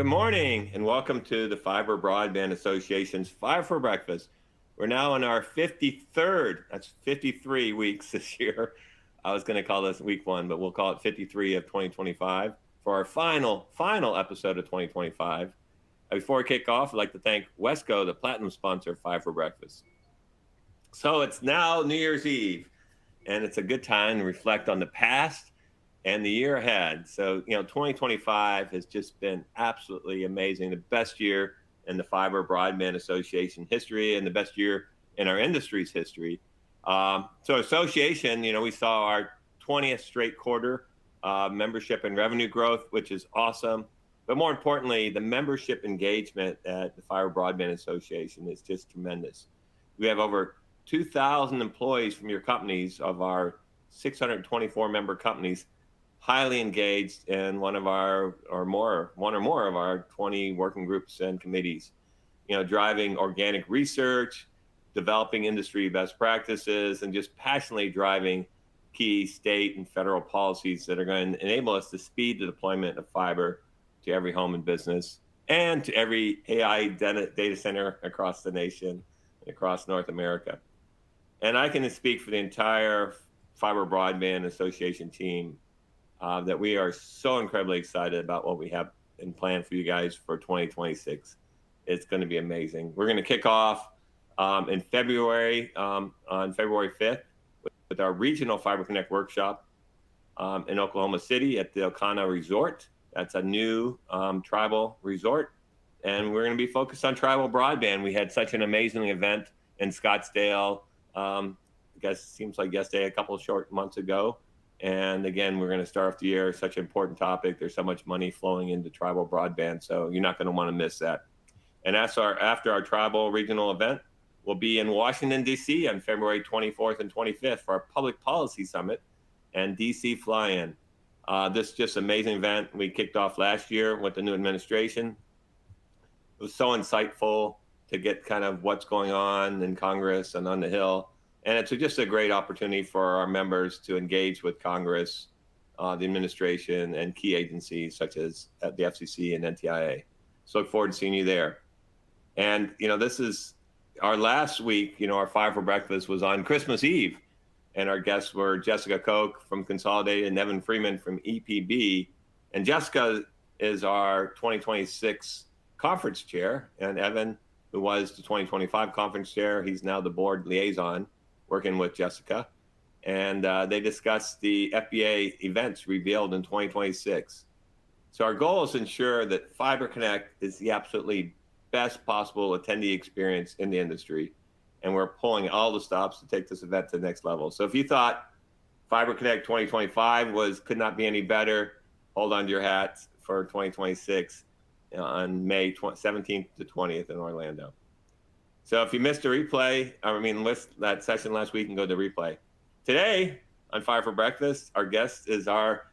Good morning and welcome to the Fiber Broadband Association's Five for Breakfast. We're now in our 53rd, that's 53 weeks this year. I was going to call this week one, but we'll call it 53 of 2025 for our final episode of 2025. Before we kick off, I'd like to thank Wesco, the platinum sponsor of Five for Breakfast. So it's now New Year's Eve, and it's a good time to reflect on the past and the year ahead. So, 2025 has just been absolutely amazing. The best year in the Fiber Broadband Association history and the best year in our industry's history. So association, we saw our 20th straight quarter membership and revenue growth, which is awesome. But more importantly, the membership engagement at the Fiber Broadband Association is just tremendous. We have over 2,000 employees from your companies of our 624 member companies highly engaged in one or more of our 20 working groups and committees, driving organic research, developing industry best practices, and just passionately driving key state and federal policies that are going to enable us to speed the deployment of fiber to every home and business and to every AI data center across the nation and across North America. And I can speak for the entire Fiber Broadband Association team that we are so incredibly excited about what we have in plan for you guys for 2026. It's going to be amazing. We're going to kick off in February, on February 5th, with our regional Fiber Connect workshop in Oklahoma City at the Okana Resort. That's a new tribal resort. And we're going to be focused on tribal broadband. We had such an amazing event in Scottsdale, I guess it seems like yesterday, a couple of short months ago. And again, we're going to start off the year, such an important topic. There's so much money flowing into tribal broadband, so you're not going to want to miss that. And after our tribal regional event, we'll be in Washington, D.C. on February 24th and 25th for our Public Policy Summit and D.C. Fly-In. This just amazing event we kicked off last year with the new administration. It was so insightful to get kind of what's going on in Congress and on the Hill. And it's just a great opportunity for our members to engage with Congress, the administration, and key agencies such as the FCC and NTIA. So look forward to seeing you there. And, this is our last week, our Five for Breakfast was on Christmas Eve. And our guests were Jessica Koch from Consolidated and Evan Freeman from EPB. And Jessica is our 2026 conference chair. And Evan, who was the 2025 conference chair, he's now the board liaison, working with Jessica, and they discussed the FBA events revealed in 2026. So our goal is to ensure that Fiber Connect is the absolutely best possible attendee experience in the industry, and we're pulling all the stops to take this event to the next level. So if you thought Fiber Connect 2025 could not be any better, hold on to your hats for 2026 on May 17th to 20th in Orlando. So if you missed a replay, missed that session last week, and go to replay. Today on Five for Breakfast, our guest is our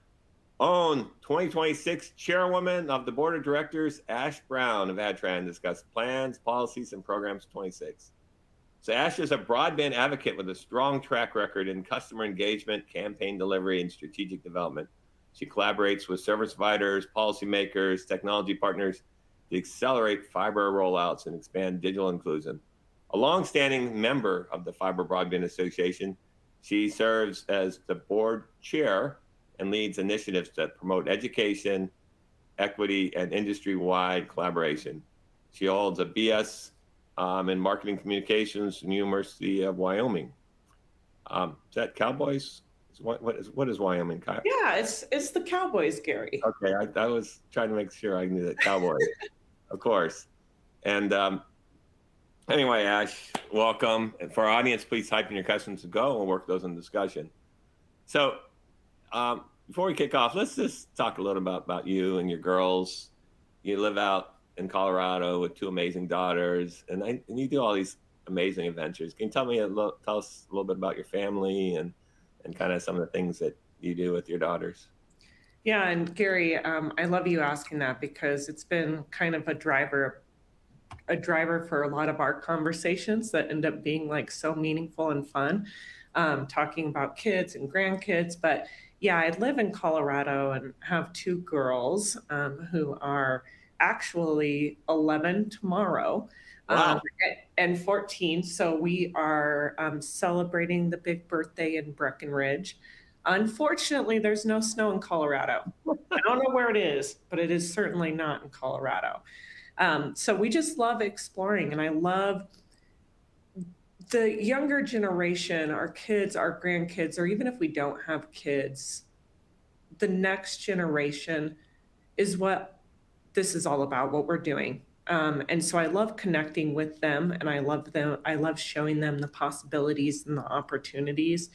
own 2026 chairwoman of the board of directors, Ash Brown of Adtran, discuss plans, policies, and programs 26. So Ash is a broadband advocate with a strong track record in customer engagement, campaign delivery, and strategic development. She collaborates with service providers, policymakers, technology partners to accelerate fiber rollouts and expand digital inclusion. A longstanding member of the Fiber Broadband Association, she serves as the board chair and leads initiatives that promote education, equity, and industry-wide collaboration. She holds a BS in marketing communications from the University of Wyoming. Is that Cowboys? What is Wyoming? Yeah, it's the Cowboys, Gary. Okay, I was trying to make sure I knew that Cowboys. Of course. And anyway, Ash, welcome. And for our audience, please type in your questions to go, and we'll work those in discussion. So before we kick off, let's just talk a little about you and your girls. You live out in Colorado with two amazing daughters, and you do all these amazing adventures. Can you tell us a little bit about your family and kind of some of the things that you do with your daughters? Yeah, and Gary, I love you asking that because it's been kind of a driver for a lot of our conversations that end up being like so meaningful and fun, talking about kids and grandkids. But yeah, I live in Colorado and have two girls who are actually 11 tomorrow. Wow. And 14. So we are celebrating the big birthday in Breckenridge. Unfortunately, there's no snow in Colorado. I don't know where it is, but it is certainly not in Colorado. So we just love exploring, and I love the younger generation, our kids, our grandkids, or even if we don't have kids, the next generation is what this is all about, what we're doing. And so I love connecting with them, and I love them. I love showing them the possibilities and the opportunities,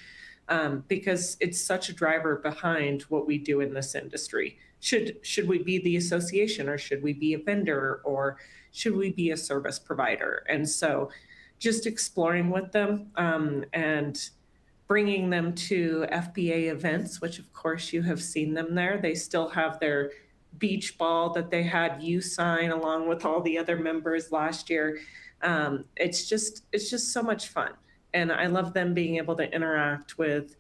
because it's such a driver behind what we do in this industry. Should we be the association, or should we be a vendor, or should we be a service provider? And so, just exploring with them, and bringing them to FBA events, which of course you have seen them there. They still have their beach ball that they had you sign along with all the other members last year. It's just so much fun, and I love them being able to interact with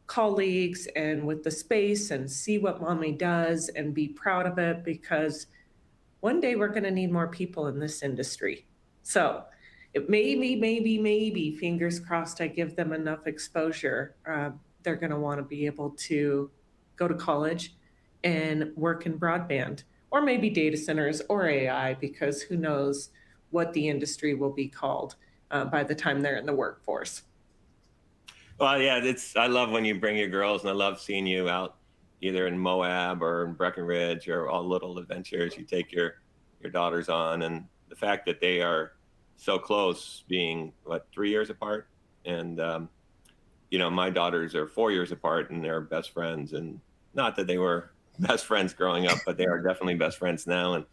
colleagues and with the space and see what mommy does and be proud of it, because one day we're going to need more people in this industry. So it maybe, fingers crossed, I give them enough exposure. They're going to want to be able to go to college and work in broadband, or maybe data centers or AI, because who knows what the industry will be called by the time they're in the workforce. Well, yeah, I love when you bring your girls, and I love seeing you out either in Moab or in Breckenridge or all little adventures you take your daughters on. And the fact that they are so close, being, what, 3 years apart? And, my daughters are 4 years apart, and they're best friends. And not that they were best friends growing up, but they are definitely best friends now.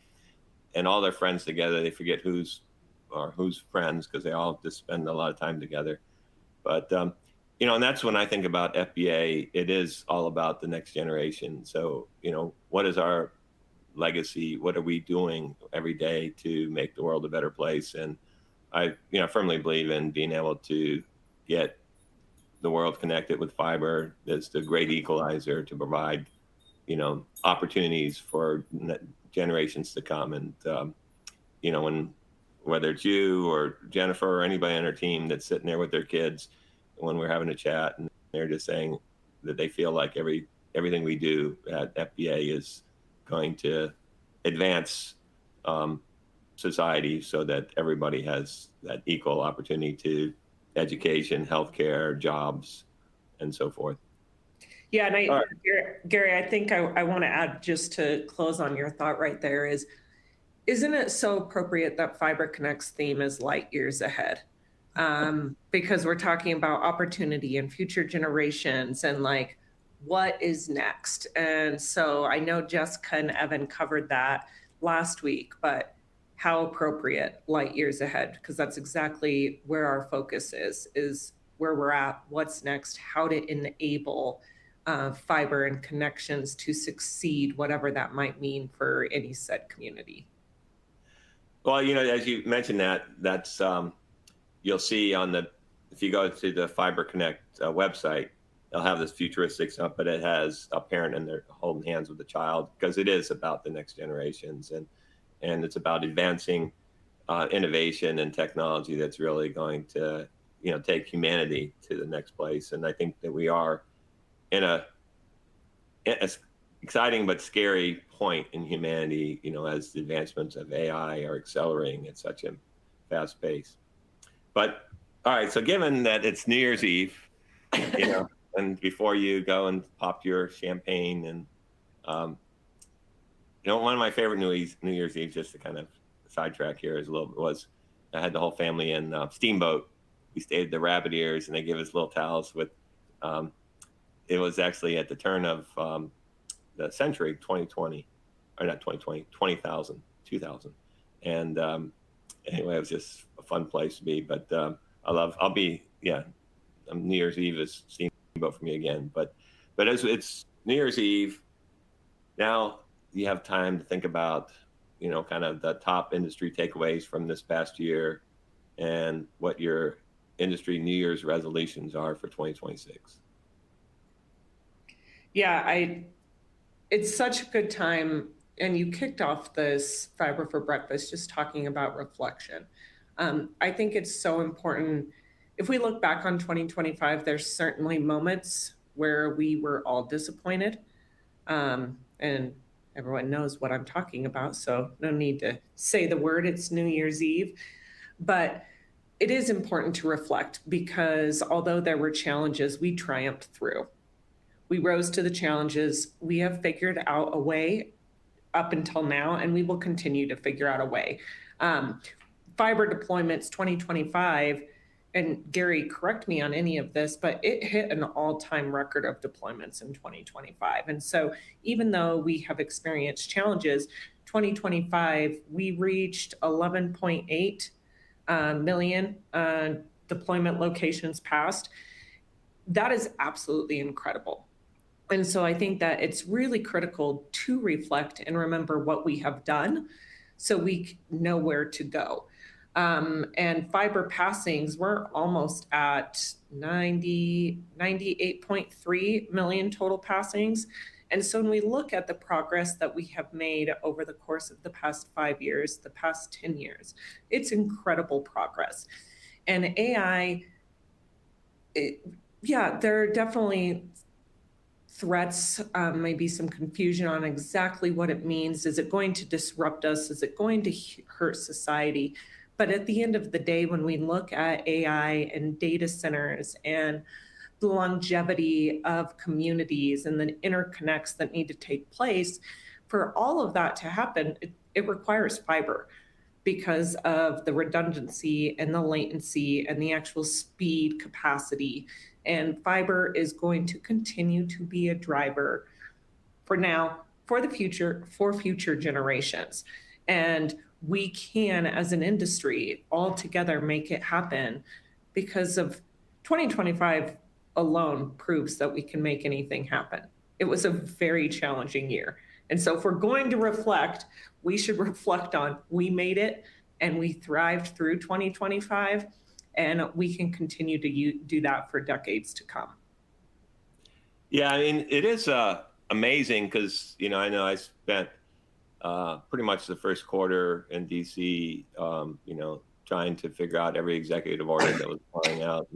And all their friends together, they forget who's friends, because they all just spend a lot of time together. But, and that's when I think about FBA, it is all about the next generation. So, what is our legacy? What are we doing every day to make the world a better place? And I, firmly believe in being able to get the world connected with fiber. That's the great equalizer to provide, opportunities for generations to come. And, whether it's you or Jennifer or anybody on our team that's sitting there with their kids, when we're having a chat, and they're just saying that they feel like everything we do at FBA is going to advance society, so that everybody has that equal opportunity to education, healthcare, jobs, and so forth. Yeah, and Gary, I think I want to add, just to close on your thought right there, isn't it so appropriate that Fiber Connect's theme is light years ahead? Because we're talking about opportunity and future generations, and like, what is next? And so I know Jessica and Evan covered that last week, but how appropriate light years ahead, because that's exactly where our focus is where we're at, what's next, how to enable fiber and connections to succeed, whatever that might mean for any said community. Well, as you mentioned that's you'll see if you go to the Fiber Connect website, they'll have this futuristic stuff, but it has a parent and they're holding hands with the child, because it is about the next generations, and it's about advancing innovation and technology that's really going to, take humanity to the next place. And I think that we are in a exciting but scary point in humanity, as the advancements of AI are accelerating at such a fast pace. But all right, so given that it's New Year's Eve, and before you go and pop your champagne, and one of my favorite New Year's Eve, just to kind of sidetrack here, was I had the whole family in Steamboat. We stayed at the Rabbit Ears, and they give us little towels with. It was actually at the turn of the century, 2020, or not 2020, 2000, and anyway, it was just a fun place to be. But New Year's Eve is Steamboat for me again. But as it's New Year's Eve, now you have time to think about, kind of the top industry takeaways from this past year, and what your industry New Year's resolutions are for 2026. Yeah, it's such a good time and you kicked off this Fiber for Breakfast just talking about reflection. I think it's so important. If we look back on 2025, there's certainly moments where we were all disappointed. And everyone knows what I'm talking about, so no need to say the word. It's New Year's Eve. But it is important to reflect because although there were challenges, we triumphed through. We rose to the challenges. We have figured out a way up until now, and we will continue to figure out a way. Fiber deployments 2025, and Gary, correct me on any of this, but it hit an all-time record of deployments in 2025. And so even though we have experienced challenges, 2025, we reached 11.8 million deployment locations passed. That is absolutely incredible. And so I think that it's really critical to reflect and remember what we have done so we know where to go. And fiber passings, we're almost at 98.3 million total passings. And so when we look at the progress that we have made over the course of the past 5 years, the past 10 years, it's incredible progress. And AI, there are definitely threats, maybe some confusion on exactly what it means. Is it going to disrupt us? Is it going to hurt society? But at the end of the day, when we look at AI and data centers and the longevity of communities and the interconnects that need to take place, for all of that to happen, it requires fiber because of the redundancy and the latency and the actual speed capacity. And fiber is going to continue to be a driver for now, for the future, for future generations. And we can, as an industry, all together make it happen because of 2025 alone proves that we can make anything happen. It was a very challenging year. And so if we're going to reflect, we should reflect on we made it and we thrived through 2025, and we can continue to do that for decades to come. Yeah, I mean, it is amazing because, I know I spent pretty much the first quarter in DC, trying to figure out every executive order that was flying out,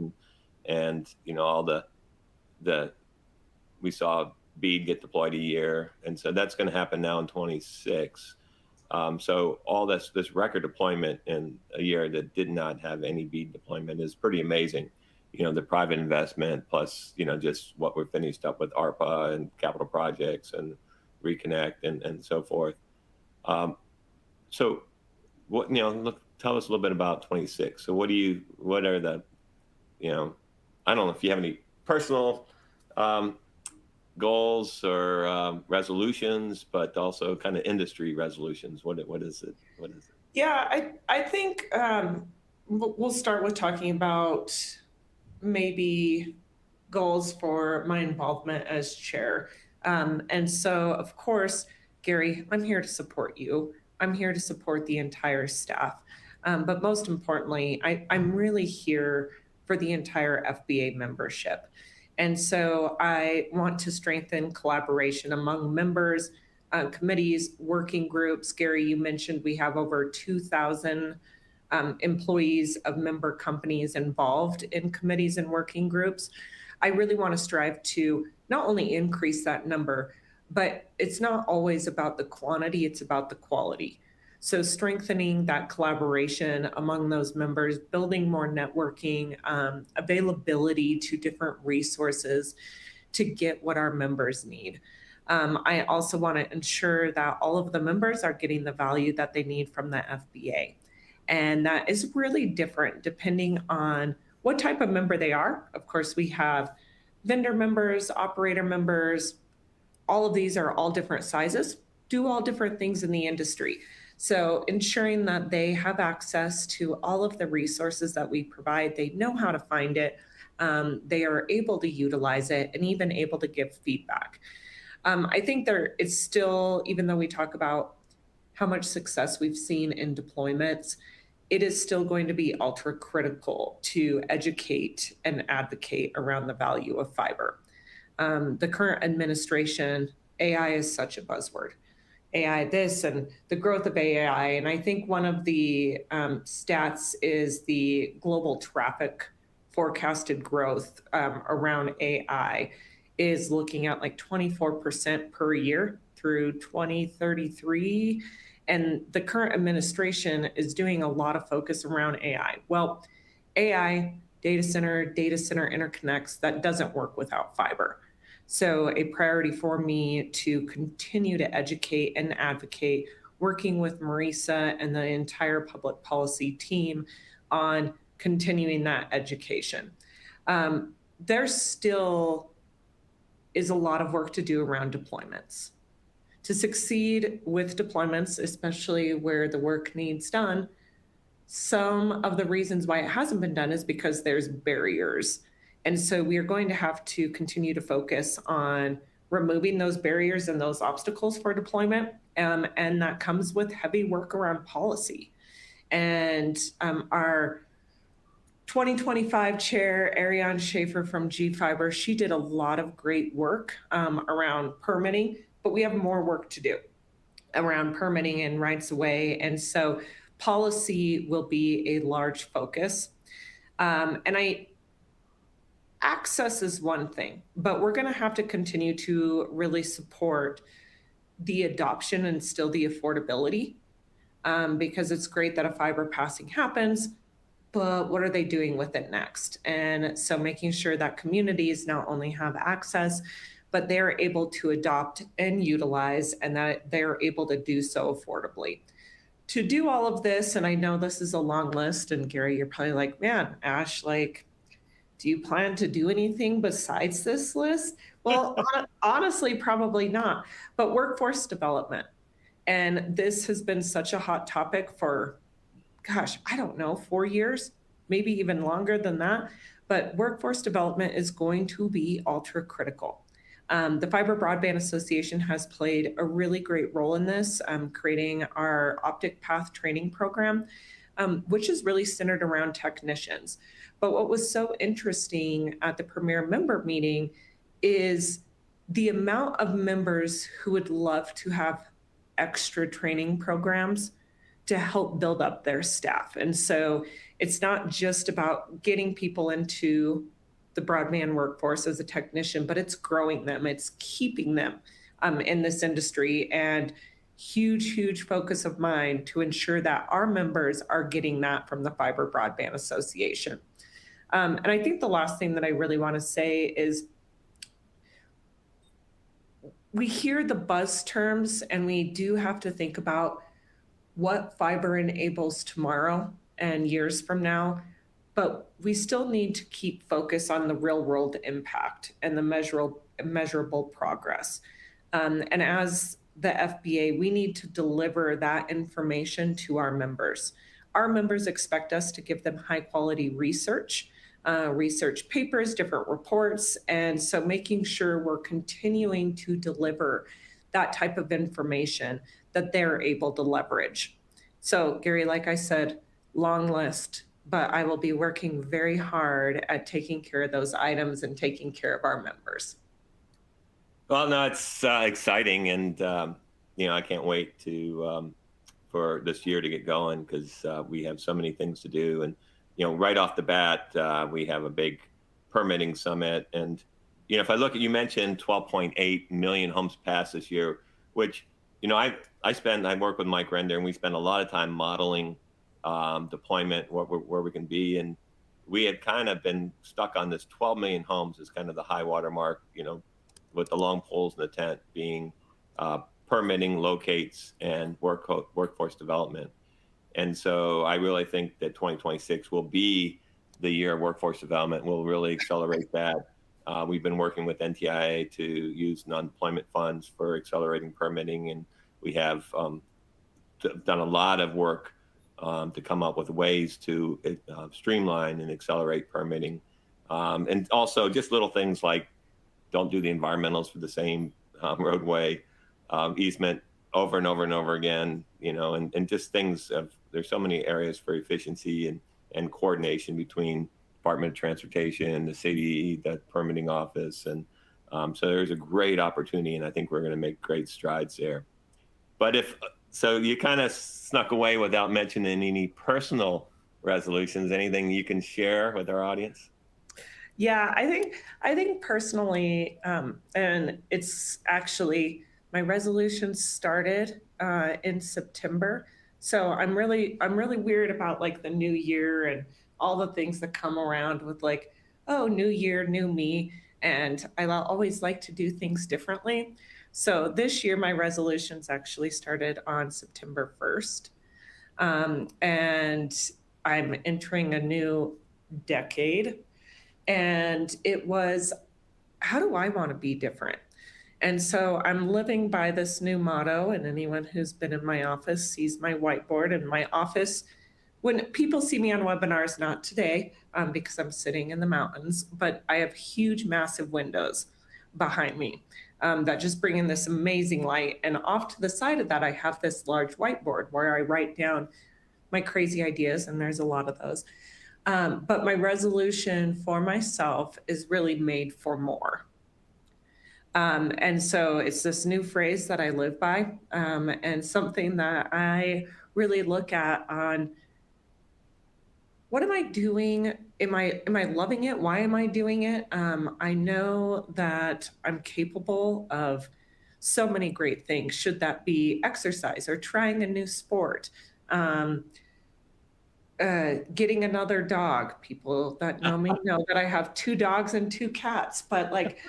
and all we saw BEAD get deployed a year, and so that's going to happen now in 26. So all this record deployment in a year that did not have any BEAD deployment is pretty amazing. The private investment plus just what we're finished up with ARPA and capital projects and Reconnect and so forth. So what tell us a little bit about 26. So what are the I don't know if you have any personal goals or resolutions, but also kind of industry resolutions. What is it? Yeah, I think we'll start with talking about maybe goals for my involvement as chair. And so, of course, Gary, I'm here to support you. I'm here to support the entire staff. But most importantly, I'm really here for the entire FBA membership. And so I want to strengthen collaboration among members, committees, working groups. Gary, you mentioned we have over 2,000 employees of member companies involved in committees and working groups. I really want to strive to not only increase that number, but it's not always about the quantity, it's about the quality. So strengthening that collaboration among those members, building more networking, availability to different resources to get what our members need. I also want to ensure that all of the members are getting the value that they need from the FBA. And that is really different depending on what type of member they are. Of course, we have vendor members, operator members. All of these are all different sizes, do all different things in the industry. So ensuring that they have access to all of the resources that we provide, they know how to find it, they are able to utilize it, and even able to give feedback. I think there is still, even though we talk about how much success we've seen in deployments, it is still going to be ultra critical to educate and advocate around the value of fiber. The current administration, AI is such a buzzword. AI this and the growth of AI. And I think one of the stats is the global traffic forecasted growth around AI is looking at like 24% per year through 2033. And the current administration is doing a lot of focus around AI. Well, AI, data center interconnects, that doesn't work without fiber. So a priority for me to continue to educate and advocate, working with Marisa and the entire public policy team on continuing that education. There still is a lot of work to do around deployments. To succeed with deployments, especially where the work needs done, some of the reasons why it hasn't been done is because there's barriers. And so we are going to have to continue to focus on removing those barriers and those obstacles for deployment. And that comes with heavy work around policy. And our 2025 chair, Ariane Schaefer from G Fiber, she did a lot of great work around permitting, but we have more work to do around permitting and rights of way. And so policy will be a large focus. Access is one thing, but we're going to have to continue to really support the adoption and still the affordability, because it's great that a fiber passing happens, but what are they doing with it next? And so making sure that communities not only have access, but they're able to adopt and utilize, and that they're able to do so affordably. To do all of this, and I know this is a long list, and Gary, you're probably like, man, Ash, like, do you plan to do anything besides this list? Well, honestly, probably not. But workforce development. And this has been such a hot topic for, gosh, I don't know, 4 years, maybe even longer than that. But workforce development is going to be ultra critical. The Fiber Broadband Association has played a really great role in this, creating our Optic Path training program, which is really centered around technicians. But what was so interesting at the Premier member meeting is the amount of members who would love to have extra training programs to help build up their staff. And so it's not just about getting people into the broadband workforce as a technician, but it's growing them, it's keeping them in this industry. And huge focus of mine to ensure that our members are getting that from the Fiber Broadband Association. And I think the last thing that I really want to say is we hear the buzz terms, and we do have to think about what fiber enables tomorrow and years from now, but we still need to keep focus on the real world impact and the measurable progress. And as the FBA, we need to deliver that information to our members. Our members expect us to give them high quality research papers, different reports. And so making sure we're continuing to deliver that type of information that they're able to leverage. So Gary, like I said, long list, but I will be working very hard at taking care of those items and taking care of our members. Well, no, it's exciting, and I can't wait to for this year to get going, because we have so many things to do. And right off the bat, we have a big permitting summit. And if I look at, you mentioned 12.8 million homes passed this year, which I work with Mike Render, and we spend a lot of time modeling deployment, where we can be. And we had kind of been stuck on this 12 million homes as kind of the high water mark, with the long poles in the tent being permitting, locates, and workforce development. And so I really think that 2026 will be the year of workforce development. We'll really accelerate that. We've been working with NTIA to use non-deployment funds for accelerating permitting, and we have done a lot of work to come up with ways to streamline and accelerate permitting. And also just little things like don't do the environmentals for the same roadway easement over and over and over again, and just things there's so many areas for efficiency and coordination between Department of Transportation, the city, the permitting office. And so there's a great opportunity, and I think we're going to make great strides there. But so you kind of snuck away without mentioning any personal resolutions. Anything you can share with our audience? Yeah, I think personally, and it's actually my resolution started in September. So I'm really weird about like the new year and all the things that come around with like, oh, new year, new me. And always like to do things differently. So this year, my resolutions actually started on September 1st. And I'm entering a new decade. And it was, how do I want to be different? And so I'm living by this new motto, and anyone who's been in my office sees my whiteboard in my office. When people see me on webinars, not today, because I'm sitting in the mountains, but I have huge, massive windows behind me that just bring in this amazing light. And off to the side of that, I have this large whiteboard where I write down my crazy ideas, and there's a lot of those. But my resolution for myself is really made for more. And so it's this new phrase that I live by, and something that I really look at on what am I doing? Am I loving it? Why am I doing it? I know that I'm capable of so many great things. Should that be exercise or trying a new sport? Getting another dog. People that know me know that I have 2 dogs and 2 cats, but like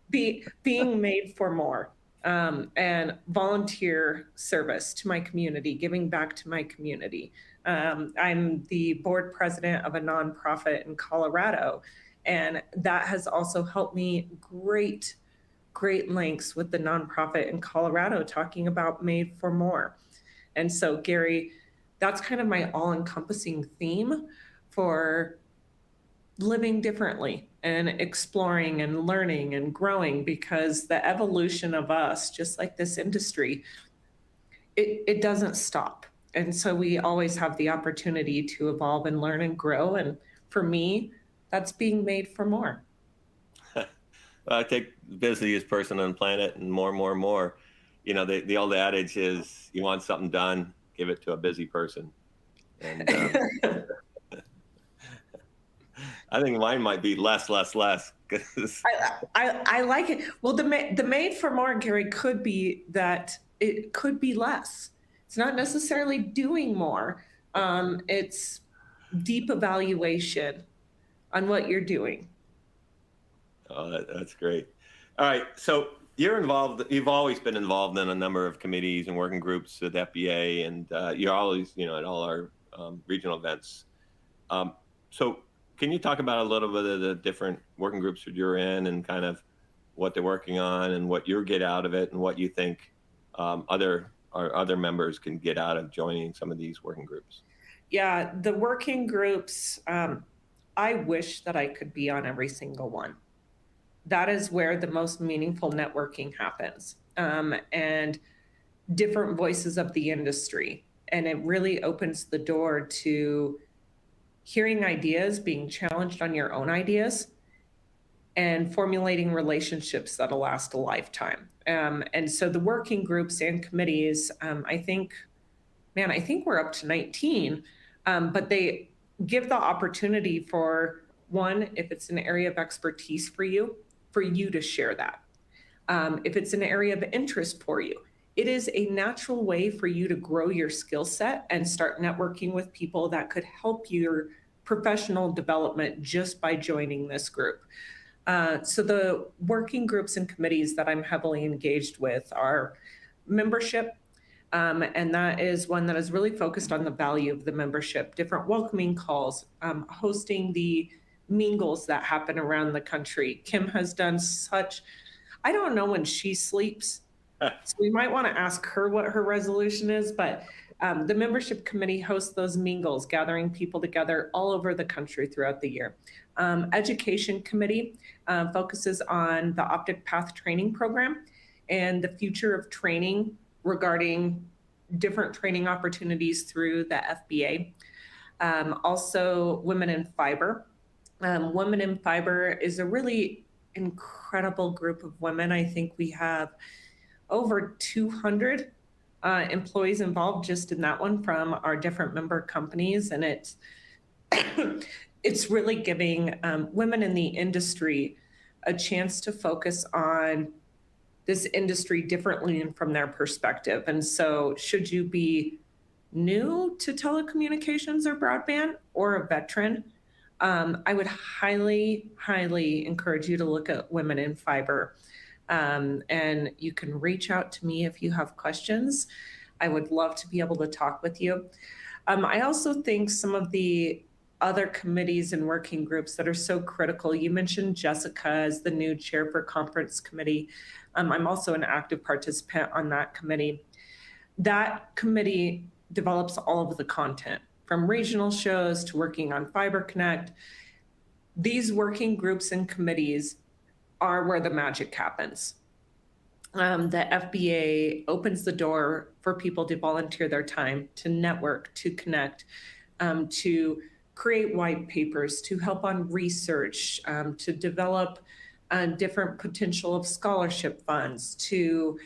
being made for more, and volunteer service to my community, giving back to my community. I'm the board president of a nonprofit in Colorado, and that has also helped me great lengths with the nonprofit in Colorado talking about made for more. And so, Gary, that's kind of my all-encompassing theme for living differently and exploring and learning and growing, because the evolution of us, just like this industry, it doesn't stop. And so we always have the opportunity to evolve and learn and grow. And for me, that's being made for more. Well, I take the busiest person on the planet, and more. You know, the old adage is, you want something done, give it to a busy person. And I think mine might be less. Cause I like it. Well, the made for more, Gary, could be that it could be less. It's not necessarily doing more. It's deep evaluation on what you're doing. Oh, that's great. All right. So you've always been involved in a number of committees and working groups with FBA, and you're always, at all our regional events. So can you talk about a little bit of the different working groups that you're in, and kind of what they're working on, and what you get out of it, and what you think other members can get out of joining some of these working groups? Yeah, the working groups, I wish that I could be on every single one. That is where the most meaningful networking happens, and different voices of the industry. And it really opens the door to hearing ideas, being challenged on your own ideas, and formulating relationships that'll last a lifetime. And so the working groups and committees, I think we're up to 19, but they give the opportunity for one, if it's an area of expertise for you to share that. If it's an area of interest for you, it is a natural way for you to grow your skill set and start networking with people that could help your professional development just by joining this group. So the working groups and committees that I'm heavily engaged with are membership, and that is one that is really focused on the value of the membership, different welcoming calls, hosting the mingles that happen around the country. Kim has done I don't know when she sleeps, so we might want to ask her what her resolution is, but the membership committee hosts those mingles, gathering people together all over the country throughout the year. Education committee focuses on the Optic Path training program and the future of training regarding different training opportunities through the FBA. Also, Women in Fiber. Women in Fiber is a really incredible group of women. I think we have over 200 employees involved just in that one from our different member companies. And it's really giving women in the industry a chance to focus on this industry differently and from their perspective. And so should you be new to telecommunications or broadband or a veteran, I would highly, highly encourage you to look at Women in Fiber. And you can reach out to me if you have questions. I would love to be able to talk with you. I also think some of the other committees and working groups that are so critical, you mentioned Jessica as the new chair for conference committee. I'm also an active participant on that committee. That committee develops all of the content, from regional shows to working on Fiber Connect. These working groups and committees are where the magic happens. The FBA opens the door for people to volunteer their time, to network, to connect, to create white papers, to help on research, to develop different potential of scholarship funds, to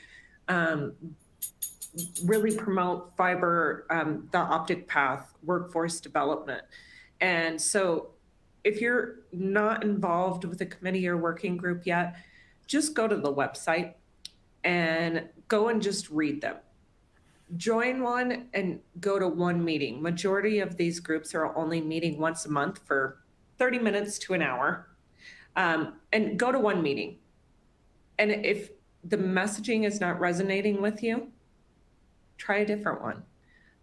really promote fiber, the optic path, workforce development. And so if you're not involved with a committee or working group yet, just go to the website and go and just read them. Join one and go to one meeting. Majority of these groups are only meeting once a month for 30 minutes to an hour. And go to one meeting. And if the messaging is not resonating with you, try a different one.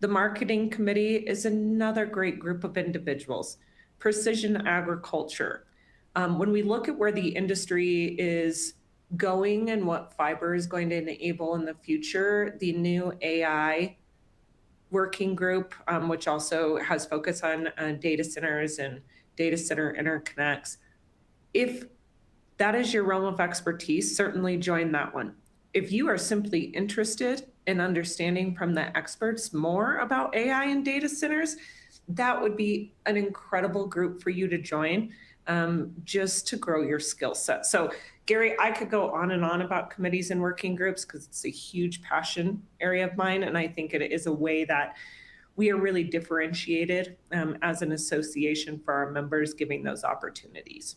The marketing committee is another great group of individuals. Precision agriculture. When we look at where the industry is going and what fiber is going to enable in the future, the new AI working group, which also has focus on data centers and data center interconnects. If that is your realm of expertise, certainly join that one. If you are simply interested in understanding from the experts more about AI and data centers, that would be an incredible group for you to join, just to grow your skill set. So Gary, I could go on and on about committees and working groups because it's a huge passion area of mine. And I think it is a way that we are really differentiated as an association for our members, giving those opportunities.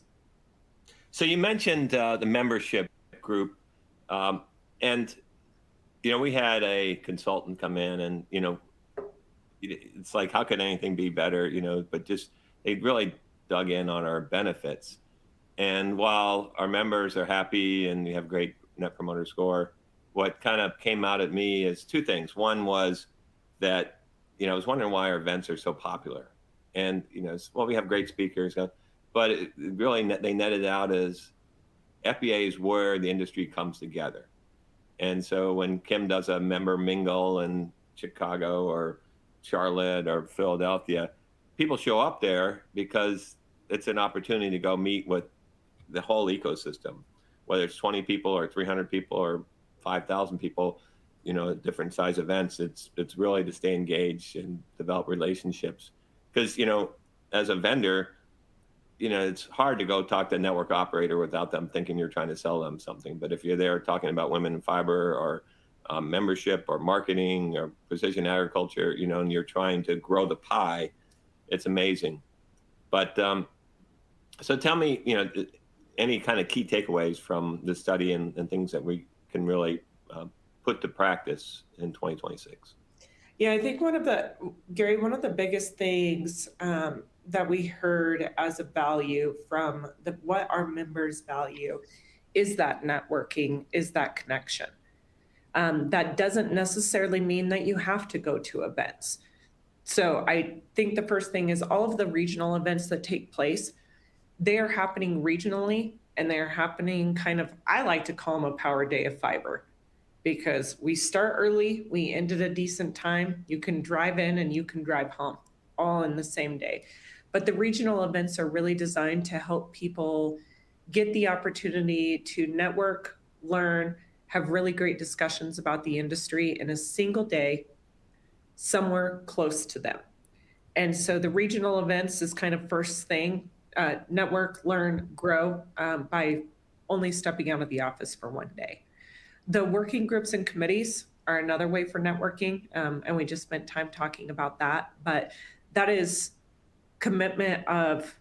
So you mentioned the membership group, and we had a consultant come in, and it's like, how could anything be better? But just they really dug in on our benefits. And while our members are happy and we have great Net Promoter Score, what kind of came out at me is two things. One was that I was wondering why our events are so popular, and well, we have great speakers. But it really, they netted out as FBA is where the industry comes together. And so when Kim does a member mingle in Chicago or Charlotte or Philadelphia, people show up there because it's an opportunity to go meet with the whole ecosystem, whether it's 20 people or 300 people or 5,000 people, different size events. It's really to stay engaged and develop relationships. Because, as a vendor, it's hard to go talk to a network operator without them thinking you're trying to sell them something. But if you're there talking about women in fiber or membership or marketing or precision agriculture, and you're trying to grow the pie, it's amazing. But so tell me, any kind of key takeaways from the study and things that we can really put to practice in 2026. Yeah, I think one of the biggest things that we heard as a value from what our members value is that networking, is that connection. That doesn't necessarily mean that you have to go to events. So I think the first thing is all of the regional events that take place, they are happening regionally, and they're happening I like to call them a power day of fiber, because we start early, we end at a decent time. You can drive in and you can drive home all in the same day. But the regional events are really designed to help people get the opportunity to network, learn, have really great discussions about the industry in a single day somewhere close to them. And so the regional events is first thing, network, learn, grow by only stepping out of the office for one day. The working groups and committees, are another way for networking. And we just spent time talking about that. But that is commitment of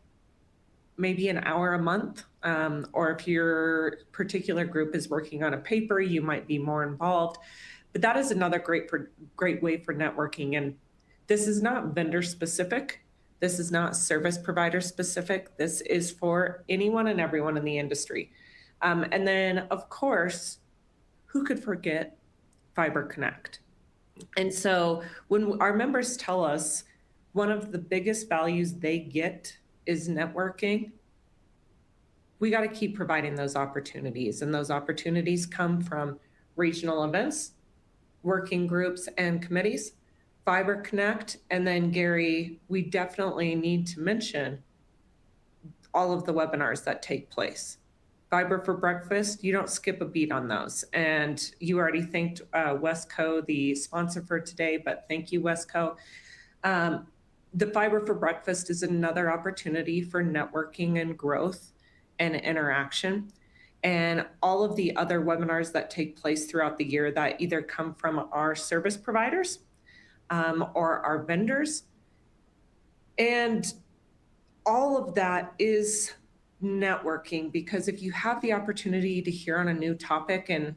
maybe an hour a month. Or if your particular group is working on a paper, you might be more involved. But that is another great way for networking. And this is not vendor specific. This is not service provider specific. This is for anyone and everyone in the industry. And then, of course, who could forget Fiber Connect? And so when our members tell us one of the biggest values they get is networking, we got to keep providing those opportunities. And those opportunities come from regional events, working groups and committees, Fiber Connect, and then Gary, we definitely need to mention all of the webinars that take place. Fiber for Breakfast, you don't skip a beat on those. And you already thanked Wesco, the sponsor for today, but thank you, Wesco. The Fiber for Breakfast is another opportunity for networking and growth and interaction. And all of the other webinars that take place throughout the year that either come from our service providers or our vendors. And all of that is networking, because if you have the opportunity to hear on a new topic, and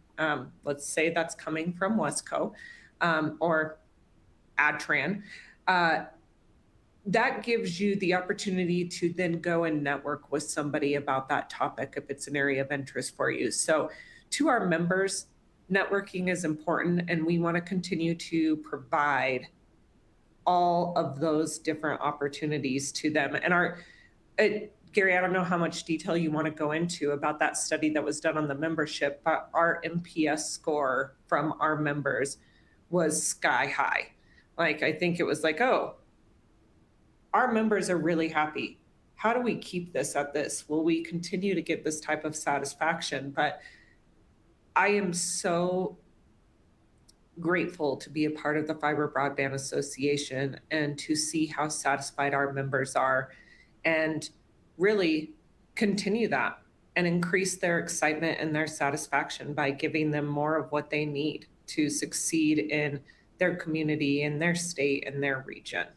let's say that's coming from Wesco or Adtran, that gives you the opportunity to then go and network with somebody about that topic if it's an area of interest for you. So to our members, networking is important, and we want to continue to provide all of those different opportunities to them. And Gary, I don't know how much detail you want to go into about that study that was done on the membership, but our NPS score from our members was sky high. Like, I think it was like, oh, our members are really happy. How do we keep this at this? Will we continue to get this type of satisfaction? But I am so grateful to be a part of the Fiber Broadband Association and to see how satisfied our members are, and really continue that and increase their excitement and their satisfaction by giving them more of what they need to succeed in their community, in their state, and their region.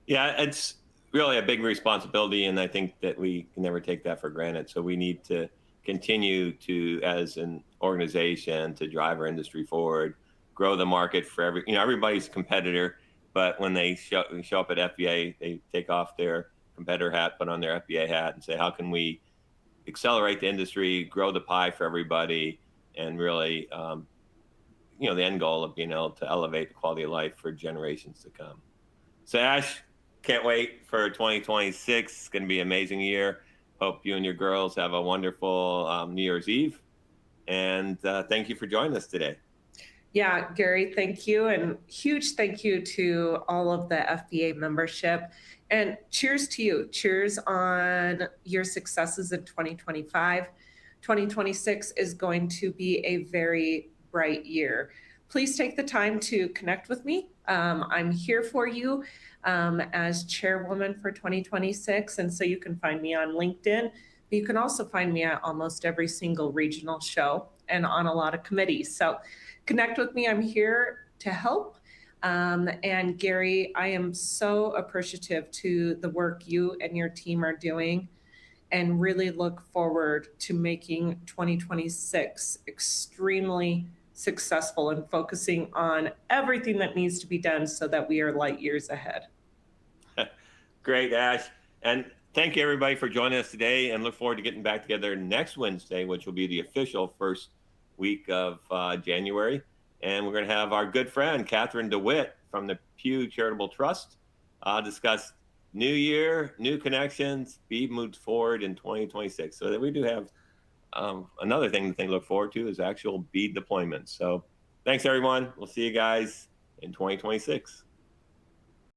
Yeah, it's really a big responsibility, and I think that we can never take that for granted. So we need to continue to, as an organization, to drive our industry forward, grow the market for everybody's a competitor, but when they show up at FBA, they take off their competitor hat, put on their FBA hat, and say, how can we accelerate the industry, grow the pie for everybody, and really, the end goal of being able to elevate the quality of life for generations to come. So Ash, can't wait for 2026. It's going to be an amazing year. Hope you and your girls have a wonderful New Year's Eve. And thank you for joining us today. Yeah, Gary, thank you. And huge thank you to all of the FBA membership. And cheers to you. Cheers on your successes in 2025. 2026 is going to be a very bright year. Please take the time to connect with me. I'm here for you as chairwoman for 2026. And so you can find me on LinkedIn. But you can also find me at almost every single regional show and on a lot of committees. So connect with me. I'm here to help. And Gary, I am so appreciative to the work you and your team are doing, and really look forward to making 2026 extremely successful and focusing on everything that needs to be done so that we are light years ahead. Great, Ash. And thank you, everybody, for joining us today, and look forward to getting back together next Wednesday, which will be the official first week of January. And we're going to have our good friend, Catherine DeWitt from the Pew Charitable Trust, discuss new year, new connections, be moved forward in 2026. So that we do have another thing to look forward to is actual BEAD deployments. So thanks, everyone. We'll see you guys in 2026.